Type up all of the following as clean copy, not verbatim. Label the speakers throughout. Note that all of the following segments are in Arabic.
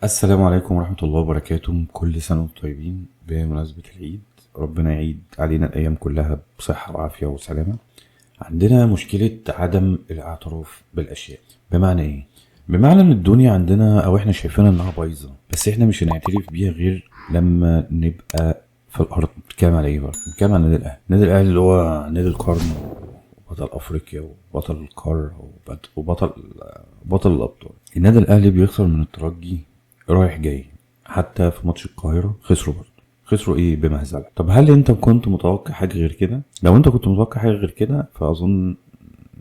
Speaker 1: السلام عليكم ورحمة الله وبركاته. كل سنة وانتم طيبين بمناسبة العيد. ربنا يعيد علينا الأيام كلها بصحة وعافية وسلامة. عندنا مشكلة عدم الاعتراف بالأشياء. بمعنى إيه؟ بمعنى إن الدنيا عندنا أو إحنا شايفينها إنها بايظة، بس إحنا مش هنعترف بيها غير لما نبقى في الأرض. بنتكلم على إيه بقى؟ بنتكلم على نادي الأهلي. نادي الأهلي اللي هو نادي القرن، بطل افريقيا وبطل القاره وبطل الابطال. النادي الاهلي بيخسر من الترجي رايح جاي، حتى في ماتش القاهره خسروا برضه. خسروا ايه؟ بمهزله. طب هل انت كنت متوقع حاجه غير كده؟ لو انت كنت متوقع حاجه غير كده فاظن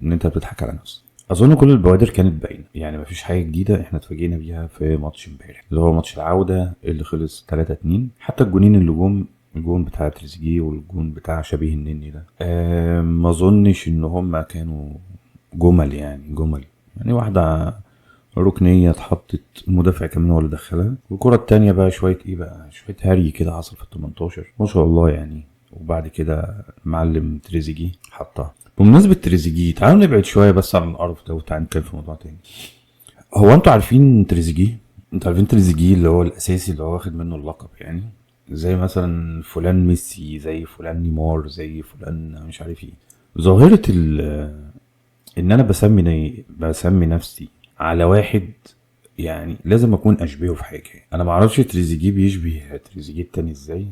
Speaker 1: ان انت بتضحك على نفسك. اظن كل البوادر كانت باينه، يعني مفيش حاجه جديده احنا اتفاجئنا بيها في ماتش امبارح اللي هو ماتش العوده اللي خلص 3-2. حتى الجونين اللي جم، الجون بتاع تريزيجيه والجون بتاع شبيه النني ده، ما اظنش ان هم كانوا جمل، يعني واحده ركنيه اتحطت، المدافع كمان هو اللي دخلها. والكره التانية بقى شويه ايه بقى، شويه هري كده حصل في ال 18 ما شاء الله يعني. وبعد كده معلم تريزيجيه حطها. بمناسبة تريزيجيه تعالوا نبعد شوية بس عن القرف ده وتعالى نتكلم في موضوع تاني. هو انتوا عارفين تريزيجيه؟ انتوا عارفين تريزيجيه اللي هو الأساسي اللي هو واخد منه اللقب، يعني زي مثلا فلان ميسي، زي فلان نيمار، زي فلان مش عارف ايه. ظاهرة ان انا بسمي نفسي على واحد، يعني لازم اكون اشبهه في حاجة. انا معرفش تريزيجيه بيشبه تريزيجيه التاني ازاي،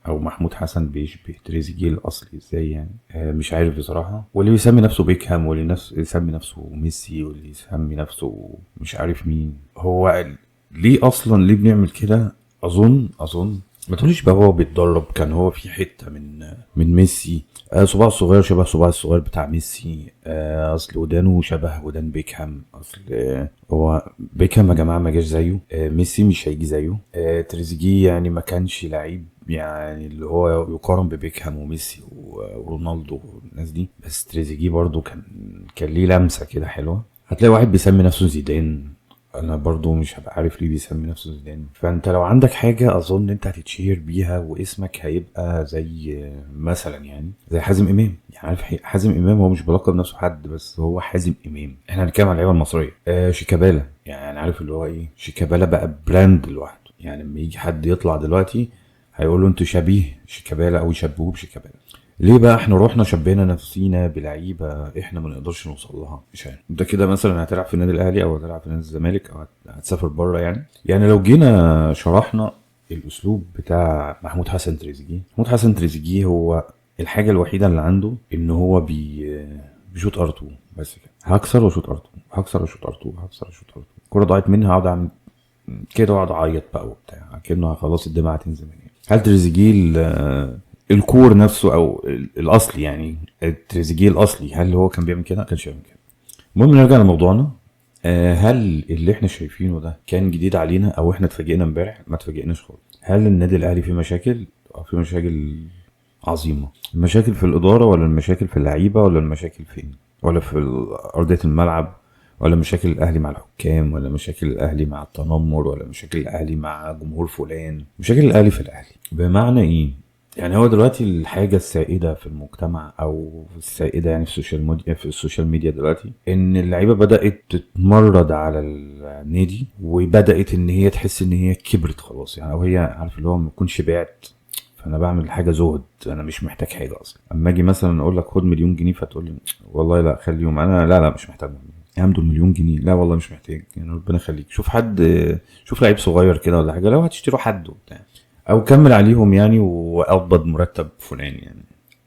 Speaker 1: او محمود حسن بيشبه تريزيجيه الاصلي ازاي، يعني مش عارف بصراحه. واللي بيسمي نفسه بيكهام، واللي يسمي نفسه ميسي، واللي يسمي نفسه مش عارف مين هو. ليه اصلا ليه بنعمل كده؟ اظن ما تقوليش بقى هو بيتدرب، كان هو في حته من ميسي. صباعه الصغير شبه صباع الصغير بتاع ميسي. اصل ودانه شبه ودان بيكهام. اصل هو بيكهام يا جماعه ما جاش زيه. ميسي مش هيجي زيه. تريزيجيه يعني ما كانش لعيب يعني اللي هو يقارن ببيكهام وميسي ورونالدو والناس دي، بس تريزيجيه برضو كان ليه لمسه كده حلوه. هتلاقي واحد بيسمي نفسه زيدان، انا برضو مش هبقى عارف ليه بيسمي نفسه زيدان. فانت لو عندك حاجة اظن انت هتتشهر بيها واسمك هيبقى زي مثلا يعني زي حازم امام. يعني عارف حازم امام هو مش بلقب نفسه حد، بس هو حازم امام. احنا هنتكلم عن اللعيبه المصريه. شيكابالا، يعني عارف اللي هو ايه، شيكابالا بقى براند لوحده. يعني لما يجي حد يطلع دلوقتي هيقول له انت شبيه شيكابالا او يشبهوه بشيكابالا. ليه بقى احنا روحنا شبينا نفسينا بلعيبه احنا ما نقدرش نوصل لها؟ مش عارف. انت كده مثلا هتلعب في النادي الاهلي او هتلعب في نادي الزمالك او هتسافر بره، يعني لو جينا شرحنا الاسلوب بتاع محمود حسن تريزيجيه هو الحاجه الوحيده اللي عنده ان هو بيشوط ار2 بس كده. هكسر واشوط ار2، هكسر واشوط ار2، هكسر واشوط ار2. الكوره ضاعت مني هقعد اعمل كده واقعد اعيط بقى وبتاع كأنه خلاص الدمعة هتنزل من هنا. هل تريزيجيه الكور نفسه او الاصلي، يعني تريزيجيه الاصلي، هل هو كان بيعمل كده؟ ما كانش بيعمل كده. المهم نرجع لموضوعنا. هل اللي احنا شايفينه ده كان جديد علينا او احنا اتفاجئنا امبارح؟ ما اتفاجئناش خالص. هل النادي الاهلي فيه مشاكل؟ في مشاكل عظيمه. المشاكل في الاداره ولا المشاكل في اللعيبه ولا المشاكل فين؟ ولا في ارضيه الملعب؟ ولا مشاكل الاهلي مع الحكام؟ ولا مشاكل الاهلي مع التنمر؟ ولا مشاكل الاهلي مع جمهور فلان؟ مشاكل الاهلي في الاهلي. بمعنى ايه؟ يعني هو دلوقتي الحاجة السائدة في المجتمع او السائدة يعني في السوشيال ميديا دلوقتي ان اللعيبة بدأت تتمرد على النادي، وبدأت ان هي تحس ان هي كبرت خلاص، يعني او هي عارف اللي هو ما تكونش بعت. فانا بعمل حاجه زهد، انا مش محتاج حاجه اصلا. اما اجي مثلا اقول لك خد مليون جنيه فتقول لي والله لا خليهم، انا لا مش محتاج. يا عم دول مليون جنيه، لا والله مش محتاج، يعني ربنا يخليك شوف حد، شوف لعيب صغير كده ولا حاجه لو هتشتروا حد وبتاع، او كمل عليهم يعني واقبض مرتب فلان يعني.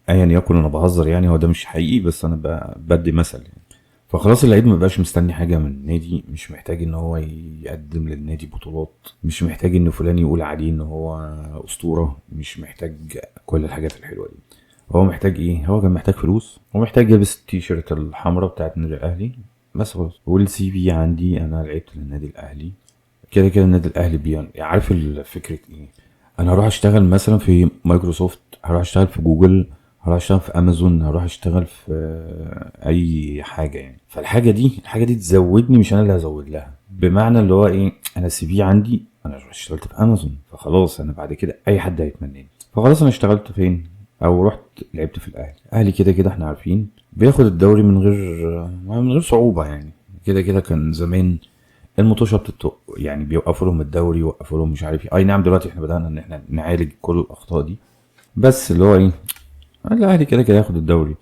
Speaker 1: ايا يكن انا بهزر يعني، هو ده مش حقيقي بس انا بدي مثل يعني. فخلاص اللعيب ما بقاش مستني حاجه من النادي، مش محتاج ان هو يقدم للنادي بطولات، مش محتاج ان فلان يقول عليه ان هو اسطوره، مش محتاج كل الحاجات الحلوه دي. هو محتاج ايه؟ هو كان محتاج فلوس، ومحتاج يلبس التيشيرت الحمراء بتاعت النادي الاهلي بس خلاص. والسي في عندي انا لعبت للنادي الاهلي، كده كده النادي الاهلي عارف الفكره ايه. انا هروح اشتغل مثلا في مايكروسوفت، هروح اشتغل في جوجل، هروح اشتغل في امازون، هروح اشتغل في اي حاجه يعني. الحاجه دي تزودني، مش انا اللي هزود لها. بمعنى اللي هو ايه، انا السي في عندي انا اشتغلت في امازون، فخلاص انا بعد كده اي حد هيتمناني. فخلاص انا اشتغلت فين؟ او رحت لعبت في الاهلي كده كده احنا عارفين بياخد الدوري من غير صعوبه يعني. كده كده كان زمان المطوشه يعني بيوقفوا لهم الدوري، يوقفوا لهم مش عارف ايه. اي نعم دلوقتي احنا بدانا ان احنا نعالج كل الاخطاء دي، بس اللي هو ايه، الاهلي كده كده ياخد الدوري.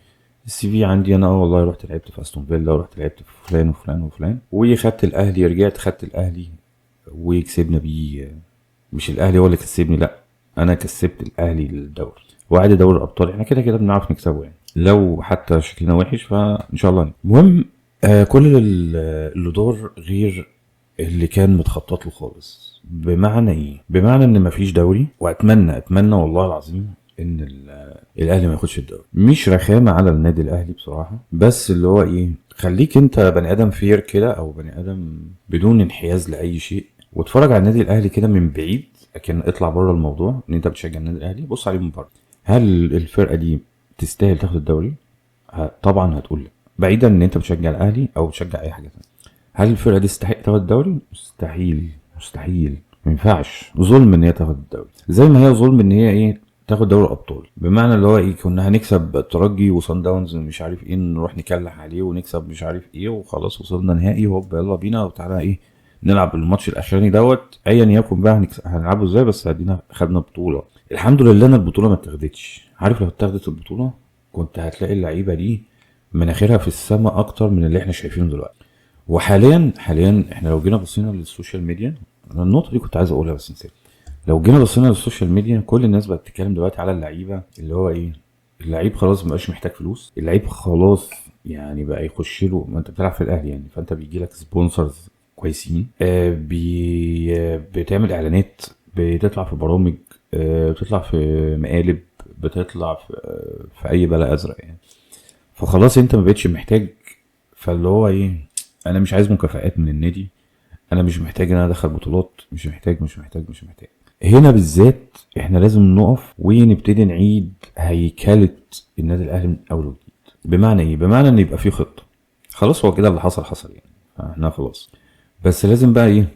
Speaker 1: السي في عندي انا والله رحت لعبت في استون فيلا، ورحت لعبت في فلان وفلان وفلان، وخدت الاهلي، رجعت خدت الاهلي وكسبنا بيه. مش الاهلي هو اللي كسبني، لا، انا كسبت الاهلي الدوري. وعادي دوري الابطال احنا كده كده بنعرف نكسبه يعني، لو حتى شكلنا وحش فان شاء الله. المهم كل اللي دور غير اللي كان متخطط له خالص. بمعنى ايه؟ بمعنى ان مفيش دوري، اتمنى والله العظيم ان الاهلي ما ياخدش الدوري. مش رخامه على النادي الاهلي بصراحه، بس اللي هو ايه، خليك انت بني ادم فير كده، او بني ادم بدون انحياز لاي شيء، واتفرج على النادي الاهلي كده من بعيد. لكن اطلع بره الموضوع ان انت بتشجع النادي الاهلي، بص عليه من بره. هل الفرقه دي تستاهل تاخد الدوري؟ طبعا هتقول لا، بعيدا ان انت بتشجع الاهلي او بتشجع اي حاجه ثانيه. هل الفرقه دي تستحق تاخد الدوري؟ مستحيل، مستحيل، ما ينفعش. ظلم ان هي تاخد الدوري، زي ما هي ظلم ان هي ايه، تاخد دوري الابطال. بمعنى اللي هو ايه، كنا هنكسب الترجي وصن داونز مش عارف ايه، نروح نكلح عليه ونكسب مش عارف ايه، وخلاص وصلنا نهائي، هوب يلا بينا وتعالى ايه، نلعب الماتش الاخراني دوت ايا يكن بقى هنلعبه ازاي، بس ادينا خدنا بطوله. الحمد لله ان البطوله ما اتاخدتش. عارف لو اتاخدت البطوله كنت هتلاقي اللعيبه دي مناخيرها في السماء اكتر من اللي احنا شايفينه دلوقتي. وحاليا احنا لو جينا بصينا للسوشيال ميديا، انا النقطه دي كنت عايز اقولها بس نسيت. لو جينا بصينا للسوشيال ميديا، كل الناس بقت تتكلم دلوقتي على اللعيبه، اللي هو ايه، اللعيب خلاص مبقاش محتاج فلوس، اللعيب خلاص يعني بقى يخش له، ما انت بتلعب في الاهلي يعني، فانت بيجي لك سبونسرز كويسين، بتعمل اعلانات، بتطلع في برامج، بتطلع في مقالب، بتطلع في اي بلا ازرق يعني. فخلاص انت ما بقتش محتاج. فاللي هو ايه، انا مش عايز مكافآت من النادي، انا مش محتاج ان انا ادخل بطولات، مش محتاج. هنا بالذات احنا لازم نقف ونبتدي نعيد هيكلة النادي الاهلي من اول وجديد. بمعنى ايه؟ بمعنى ان يبقى في خطة. خلاص هو كده اللي حصل يعني، احنا خلاص. بس لازم بقى ايه،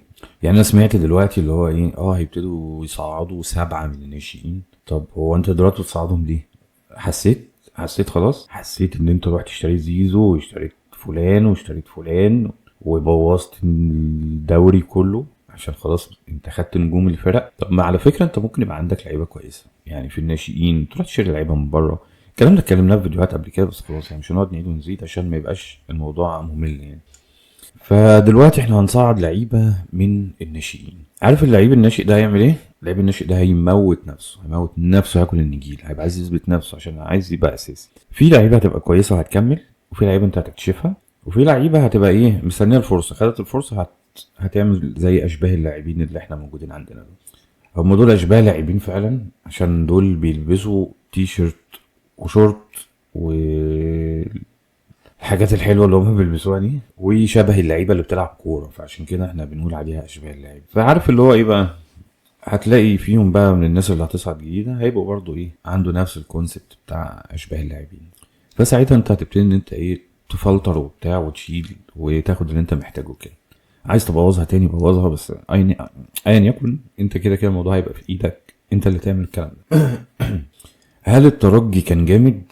Speaker 1: يعني انا سمعت دلوقتي اللي هو ايه، هيبتدوا يصعدوا 7 من الناشئين. طب هو انت دلوقتي تصعدهم ليه؟ حسيت خلاص، حسيت ان انت رحت اشتريت زيزو واشتريت فلان واشتريت فلان وبوظت الدوري كله عشان خلاص انت خدت نجوم الفرق. طب ما على فكره انت ممكن يبقى عندك لعيبه كويسه يعني في الناشئين، تروح تشتري لعيبه من بره. الكلام ده اتكلمناه في فيديوهات قبل كده، بس خلاص يعني مش هنقعد نعيد ونزيد عشان ما يبقاش الموضوع ممل يعني. فدلوقتي احنا هنصعد لعيبه من الناشئين. عارف اللعيب الناشئ ده هيعمل ايه؟ اللعيب الناشئ ده هيموت نفسه، هياكل النجيل، هيبقى عايز يثبت نفسه عشان عايز يبقى اساسي. في لعيبه هتبقى كويسه وهتكمل، وفي لعيبه انت هتكتشفها، وفي لعيبه هتبقى ايه، مستنيه الفرصه، خدت الفرصه هتعمل زي اشباه اللاعبين اللي احنا موجودين عندنا دول. هم دول اشباه لاعبين فعلا، عشان دول بيلبسوا تي شيرت وشورت الحاجات الحلوه اللي هم بيلبسوها دي، وشبه اللعيبه اللي بتلعب كوره، فعشان كده احنا بنقول عليها اشباه اللعيبه. فعارف اللي هو ايه بقى، هتلاقي فيهم بقى من الناس اللي هتصعد جديده هيبقوا برضو ايه، عنده نفس الكونسبت بتاع اشباه اللاعبين. فساعتها انت هتبتدي ان انت ايه، تفلتر وبتاع وتشيل وتاخد اللي انت محتاجه كده. عايز تبوظها تاني بوظها، بس ايا يكن انت كده كده الموضوع هيبقى في ايدك انت اللي تعمل الكلام ده. هل الترجي كان جامد؟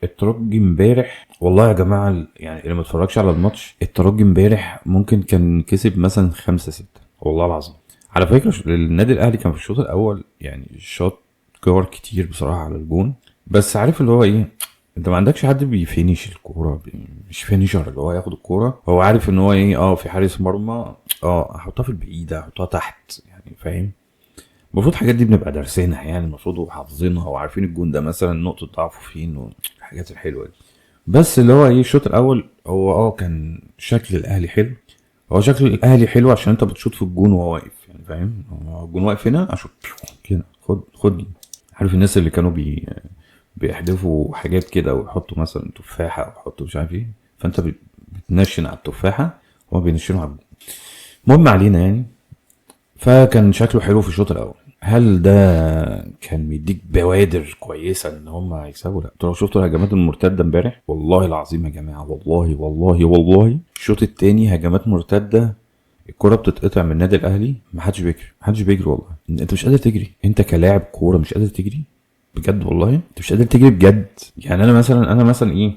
Speaker 1: الترجي امبارح والله يا جماعه يعني اللي ما اتفرجش على الماتش، الترجي امبارح ممكن كان كسب مثلا 5-6 والله العظيم. على فكره النادي الاهلي كان في الشوط الاول يعني شاط كور كتير بصراحه على الجون، بس عارف اللي هو ايه، انت ما عندكش حد بيفينيش الكوره، مش فينيشر اللي هو ياخد الكوره، هو عارف ان هو ايه، في حارس مرمى، احطها في البعيده، احطها تحت يعني، فاهم؟ المفروض الحاجات دي بنبقى دارسينها يعني، المفروض وحافظينها وعارفين الجون ده مثلا نقطه ضعفه فين والحاجات الحلوه دي. بس اللي هو ايه، الشوط الاول هو كان شكل الاهلي حلو. هو شكل الاهلي حلو عشان انت بتشوط في الجون وهو واقف يعني، فاهم؟ هو الجون واقف هنا اشوط كده، خد دي. عارف الناس اللي كانوا بيحذفوا حاجات كده ويحطوا مثلا تفاحه او يحطوا مش عارف ايه، فانت بتنشن على التفاحه وما بينشنوا على الجون. المهم علينا يعني، فكان شكله حلو في الشوط الاول. هل ده كان بيديك بوادر كويسه ان هم هيكسبوا؟ لا. انتوا لو شفتوا الهجمات المرتده امبارح، والله العظيم يا جماعه، والله الشوط الثاني هجمات مرتده، الكرة بتتقطع من النادي الاهلي، محدش بيجري والله. انت مش قادر تجري، انت كلاعب كوره مش قادر تجري بجد والله، انت مش قادر تجري بجد يعني. انا مثلا ايه،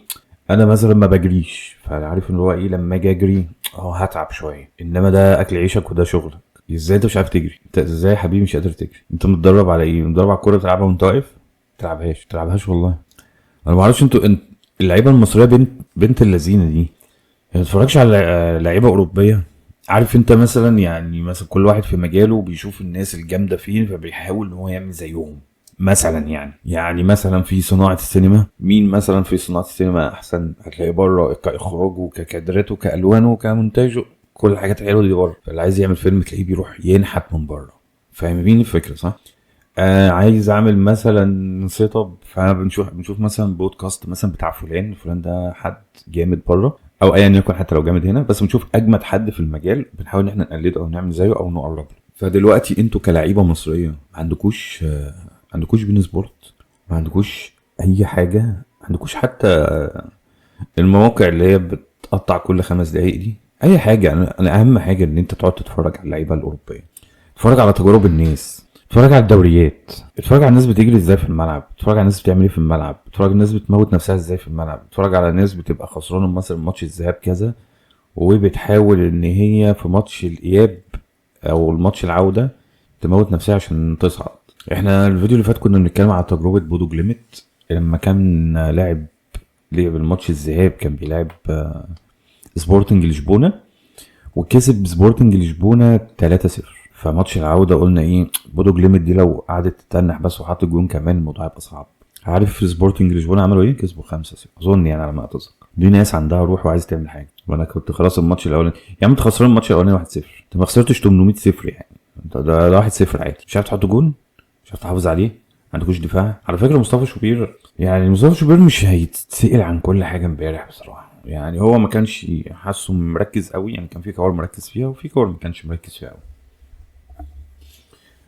Speaker 1: انا مثلا ما بجريش، فعارف ان هو ايه لما اجي اجري هتعب شويه، انما ده اكل عيشك وده شغلك. ازاي انت مش عارف تجري؟ انت ازاي يا حبيبي مش قادر تجري؟ انت متدرب على ايه؟ متدرب على الكوره بتلعبها وانت واقف؟ تلعبهاش والله. انا ما اعرفش انت اللعيبه المصريه بنت اللذينه دي ما تتفرجش على لعيبه اوروبيه. عارف انت مثلا يعني مثلا كل واحد في مجاله بيشوف الناس الجامده فين فبيحاول ان هو يعمل زيهم. مثلا يعني مثلا في صناعه السينما، مين مثلا في صناعه السينما احسن؟ هتلاقي بره كاخراج وككادرات وكالوان وكمونتاج، كل الحاجات الحلوه دي بره. فاللي عايز يعمل فيلم تلاقيه بيروح ينحت من بره. فاهمين الفكره صح؟ عايز اعمل مثلا سيت اب، فبنشوف مثلا بودكاست مثلا بتاع فلان ده حد جامد بره او ايا يكن، حتى لو جامد هنا بس بنشوف اجمد حد في المجال بنحاول ان احنا نقلده او نعمل زيه او نقرب له. فدلوقتي انتوا كلاعيبه مصريه ما عندكوش بين سبورت، ما عندكوش اي حاجه، ما عندكوش حتى المواقع اللي هي بتقطع كل 5 دقايق دي اي حاجه. انا اهم حاجه ان انت تقعد تتفرج على اللعيبه الاوروبيه، تتفرج على تجارب الناس، اتفرج على الدوريات، اتفرج على الناس بتجري ازاي في الملعب، اتفرج على الناس بتعمل ايه في الملعب، اتفرج على الناس بتموت نفسها ازاي في الملعب، اتفرج على الناس بتبقى خسرانه مثلا ماتش الذهاب كذا وبتحاول ان هي في ماتش الاياب او الماتش العوده تموت نفسها عشان تصعد. احنا الفيديو اللي فات كنا بنتكلم على تجربه بودو جليمت لما كان لعب الماتش الذهاب، كان بيلعب سبورتنج لشبونه وكسب سبورتنج لشبونه 3-0. فماتش العوده قلنا ايه، بودو جليمت دي لو قعدت تتنح بس وحط الجون كمان الموضوع هيبقى صعب. عارف سبورتنج لشبونه عملوا ايه؟ كسبوا 5-0 اظن يعني على ما اتذكر. دي ناس عندها روح وعايز تعمل حاجه، وانا كنت خلاص الماتش الاولاني يعني انت خسران الماتش الاولاني 1-0، انت ما خسرتش 800-0 يعني، انت ده 1-0 عادي، مش عارف تحط جون، مش عارف تحافظ عليه، ما عندكوش دفاع. على فكره مصطفى شوبير، يعني مصطفى شوبير مش هيتسأل عن كل حاجه امبارح بصراحه، يعني هو ما كانش حاسه مركز قوي، يعني كان في كور مركز فيها وفي كور ما كانش مركز فيها قوي.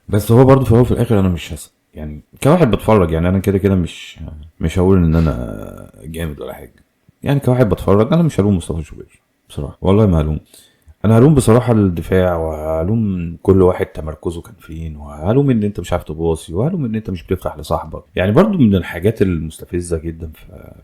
Speaker 1: بس هو برضه في الاول وفي الاخر انا مش يعني كواحد بتفرج، يعني انا كده كده مش هقول ان انا جامد ولا حاجه، يعني كواحد بتفرج انا مش هلوم مصطفى شوبير بصراحه، والله ما هلوم. انا هلوم بصراحه الدفاع، وهلوم كل واحد تمركزه كان فين، وهلوم ان انت مش عارف تباصي، وهلوم ان انت مش بتفتح لصاحبك. يعني برضو من الحاجات المستفزه جدا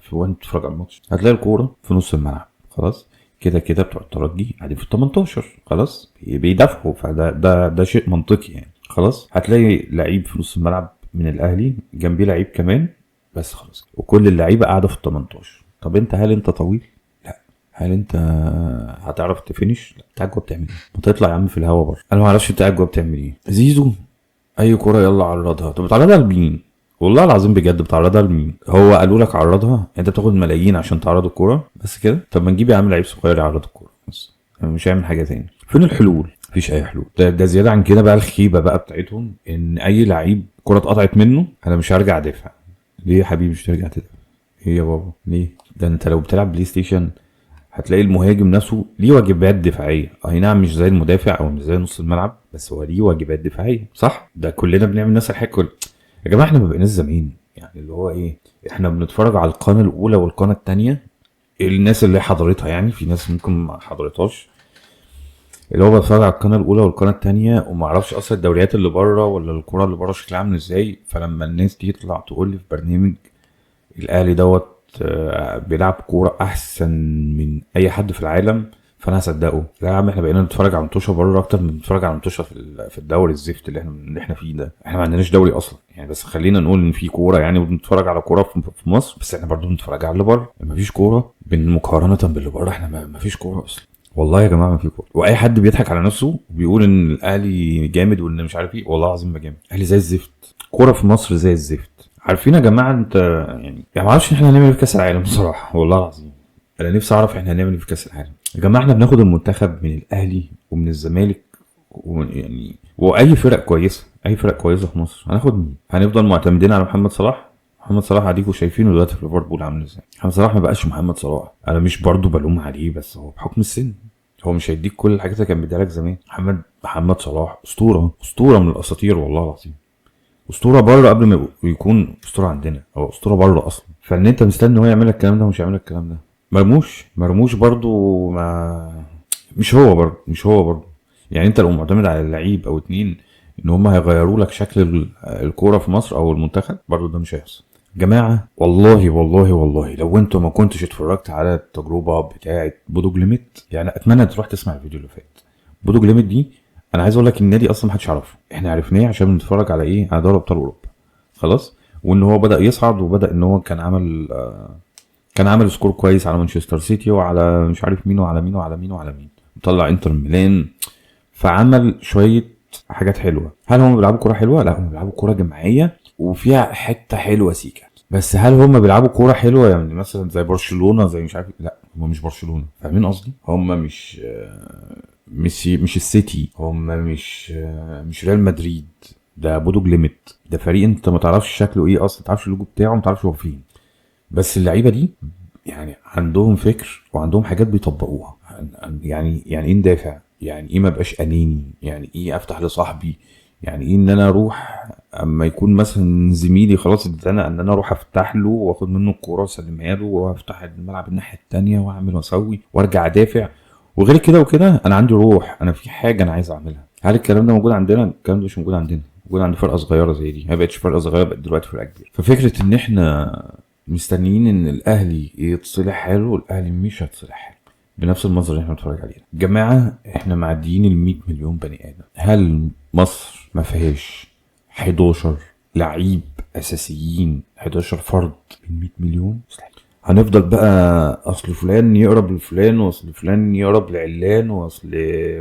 Speaker 1: في وانت بتتفرج على الماتش هتلاقي الكوره في نص الملعب خلاص، كده كده بتوع الترجي قاعدين في ال 18 خلاص بيدافعوا، فده شيء منطقي يعني. خلاص هتلاقي لعيب في نص الملعب من الاهلي جنبيه لعيب كمان بس خلاص، وكل اللعيبه قاعده في ال 18. طب هل انت طويل؟ لا. هل انت هتعرف تفينش؟ لا. انت جوه بتعمل ايه؟ ما تطلع يا عم في الهوا بره، انا ما اعرفش انت جوه بتعمل ايه. زيزو اي كوره يلا عرضها، طب بتعرضها لمين؟ والله العظيم بجد بتعرضها لمين؟ هو قالوا لك عرضها؟ انت بتاخد ملايين عشان تعرض الكوره بس كده؟ طب ما نجيب يا عم لعيب صغير يعرض الكوره بس، مش هيعمل حاجه تاني. فين الحلول؟ مفيش اي حلول. ده زياده عن كده بقى الخيبه بقى بتاعتهم ان اي لعيب كره اتقطعت منه انا مش هرجع ادافع. ليه يا حبيبي مش هترجع تدافع؟ ايه يا بابا ليه؟ ده انت لو بتلعب بلاي ستيشن هتلاقي المهاجم نفسه ليه واجبات دفاعيه، اي نعم مش زي المدافع او مش زي نص الملعب بس هو ليه واجبات دفاعيه صح. ده كلنا بنعمل نفس الحكي. يا جماعه احنا ما بقيناش زمان، يعني اللي هو ايه، احنا بنتفرج على القناه الاولى والقناه الثانيه، الناس اللي حضرتها يعني، في ناس ممكن ما حضرتهاش، اللي هو بتفرج على القناه الاولى والقناه الثانيه وما اعرفش اصلا الدوريات اللي بره ولا الكوره اللي بره شكلها عامل ازاي. فلما الناس دي تطلع تقول لي في برنامج الاهلي دوت بيلعب كوره احسن من اي حد في العالم، فانا هصدقه. لا يا عم احنا بقينا نتفرج على ماتشات بره اكتر من نتفرج على ماتشات في الدوري الزفت اللي احنا فيه ده. احنا ما عندناش دوري اصلا يعني، بس خلينا نقول ان في كوره يعني، وبنتفرج على كوره في مصر، بس احنا برضو بنتفرج على اللي بره. ما فيش كوره مقارنه باللي بره، احنا ما فيش كوره اصلا والله يا جماعه ما في كوره. واي حد بيضحك على نفسه وبيقول ان الاهلي جامد وان مش عارف ايه، والله العظيم ما جامد. الاهلي زي الزفت، كوره في مصر زي الزفت. عارفين يا جماعه انت يعني ما اعرفش احنا هنعمل ايه في كاس العالم بصراحه، والله العظيم انا نفسي اعرف احنا هنعمل ايه في كاس العالم. يا جماعه احنا بناخد المنتخب من الاهلي ومن الزمالك ويعني واي فرق كويسه، اي فرق كويسه في مصر هناخد مين؟ هنفضل معتمدين على محمد صلاح؟ محمد صلاح اديكوا شايفينه دلوقتي في ليفربول عامل ازاي. محمد صلاح ما بقاش محمد صلاح، انا مش برضو بلوم عليه بس هو بحكم السن هو مش هيديك كل الحاجات اللي كان بيديها لك زمان. محمد صلاح اسطوره من الاساطير والله العظيم، اسطوره بره قبل ما يكون اسطوره عندنا، هو اسطوره بره اصلا. فان انت مستني هو يعمل لك الكلام ده ومش هيعمل لك الكلام ده. مرموش برضو ما مش هو برضو يعني انت لو معتمد على اللعيب او اتنين ان هم هيغيروا لك شكل الكوره في مصر او المنتخب، برضو ده مش هيحصل. جماعه والله والله والله لو انتوا ما كنتش اتفرجت على التجربه بتاعه بودو جليمت، يعني اتمنى تروح تسمع الفيديو اللي فات. بودو جليمت دي انا عايز اقول لك النادي اصلا محدش يعرفه، احنا عرفناه عشان بنتفرج على ايه، على دوري ابطال اوروبا خلاص. وان هو بدا يصعد، وبدا ان هو كان عامل سكور كويس على مانشستر سيتي وعلى مش عارف مين وعلى مين وعلى مين وعلى مين، وطلع انتر ميلان، فعمل شويه حاجات حلوه. هل هم بيلعبوا كوره حلوه؟ لا، هم بيلعبوا كوره جماعيه وفيها حته حلوه سيكا. بس هل هم بيلعبوا كوره حلوه يعني مثلا زي برشلونه زي مش عارف؟ لا، هم مش برشلونه، فاهمين قصدي؟ هم مش السيتي، هم مش ريال مدريد. ده بودو جليمت، ده فريق انت ما تعرفش شكله ايه اصلا، ما تعرفش اللوجو بتاعه، ما تعرفش هو فين. بس اللعيبه دي يعني عندهم فكر وعندهم حاجات بيطبقوها. يعني ايه ندافع، يعني ايه ما بقاش اناني، يعني ايه افتح لصاحبي، يعني ايه ان انا اروح اما يكون مثلا زميلي خلاص اتزنق ان انا اروح افتح له واخد منه الكوره واسلمها له وافتح الملعب الناحيه التانية واعمل واسوي وارجع ادافع. وغير كده وكده انا عندي روح، انا في حاجه انا عايز اعملها. هل الكلام ده موجود عندنا؟ الكلام ده مش موجود عندنا. موجود عند فرقه صغيره زي دي، ما بقتش فرقه صغيره، بقت دلوقتي فرقه كبيره. ففكره ان احنا مستنيين ان الاهلي يتصلح حاله، الاهلي مش هيتصلح حاله بنفس المنظر اللي احنا بنتفرج عليه. جماعه احنا معديين ال 100 مليون بني ادم. هل مصر ما فيهاش 11 لعيب اساسيين، 11 فرد من 100 مليون؟ مستحيل. هنفضل بقى اصل فلان يقرب لفلان واصل فلان يقرب لعلان واصل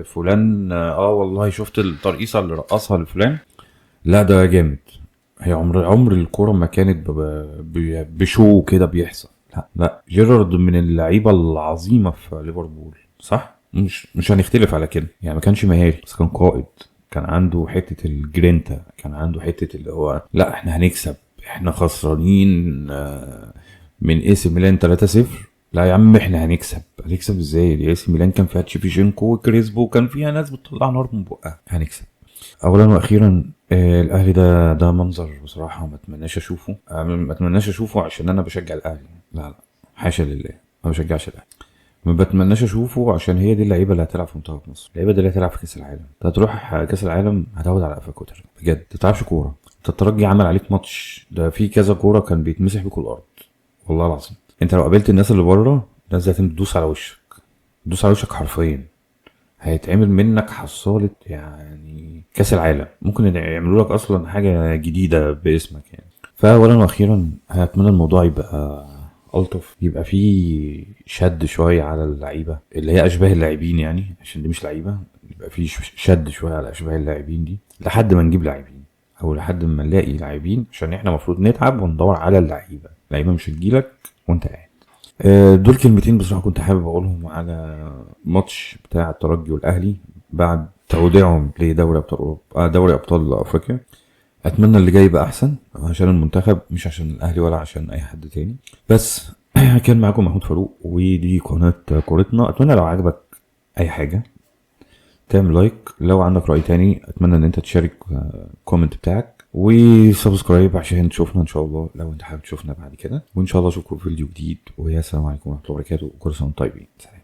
Speaker 1: فلان والله شفت الترقيصه اللي رقصها لفلان، لا ده جامد. هي عمر الكوره ما كانت بشو كده بيحصل. لا لا، جيرارد من اللعيبه العظيمه في ليفربول صح، مش هنختلف على كده. يعني ما كانش مهاري بس كان قائد، كان عنده حته الجرينتا، كان عنده حته اللي هو لا احنا هنكسب، احنا خسرانين من اي سي ميلان 3-0، لا يا عم احنا هنكسب ازاي؟ دي اي سي ميلان كان فيها تشيفيشينكو وكريسبو وكان فيها ناس بتطلع نار من بقها، هنكسب. اولا واخيرا الاهلي ده منظر بصراحه ما اتمناش اشوفه. ما اتمناش اشوفه عشان انا بشجع الاهلي، لا لا، حاشا لله، ما بشجعش الاهلي. ما بتمناش اشوفه عشان هي دي اللعيبه اللي هتلعب في منتخب مصر، اللعيبه دي اللي هتلعب في كاس العالم. انت هتروح كاس العالم هتاخد على قفاك وتر بجد، ما تلعبش كوره. انت الترجي عمل عليك ماتش، ده في كذا كوره كان بيتمسح بيكوا الارض والله العظيم. انت لو قابلت الناس اللي بره، الناس دي هتدوس على وشك، تدوس على وشك حرفيا. هيتعمل منك حصالة يعني كاس العالم، ممكن يعملوا لك اصلا حاجة جديدة باسمك يعني. فاولا واخيرا هتمنى الموضوع يبقى الطف، يبقى فيه شد شوية على اللعيبة اللي هي اشباه اللاعبين، يعني عشان دي مش لعيبة، يبقى فيه شد شوية على اشباه اللاعبين دي لحد ما نجيب لاعبين، او لحد ما نلاقي لاعبين، عشان احنا المفروض نتعب وندور على اللعيبة مش هتجيلك وانت قاعد. دول كلمتين بصراحة كنت حابب اقولهم على ماتش بتاع الترجي والاهلي بعد توديعهم لدوري ابطال اوروبا، دوري ابطال افريقيا. اتمنى اللي جاي يبقى احسن عشان المنتخب، مش عشان الاهلي ولا عشان اي حد تاني. بس كان معاكم محمود فاروق، ودي قناة كورتنا. اتمنى لو عجبك اي حاجة تعمل لايك، لو عندك رأي تاني اتمنى ان انت تشارك كومنت بتاعك، وسبسكرايب عشان تشوفنا ان شاء الله لو انت حابب تشوفنا بعد كده. وان شاء الله اشوفكم في فيديو جديد، ويا السلام عليكم ورحمة الله وبركاته، وكل سنة وانتم طيبين. سلام.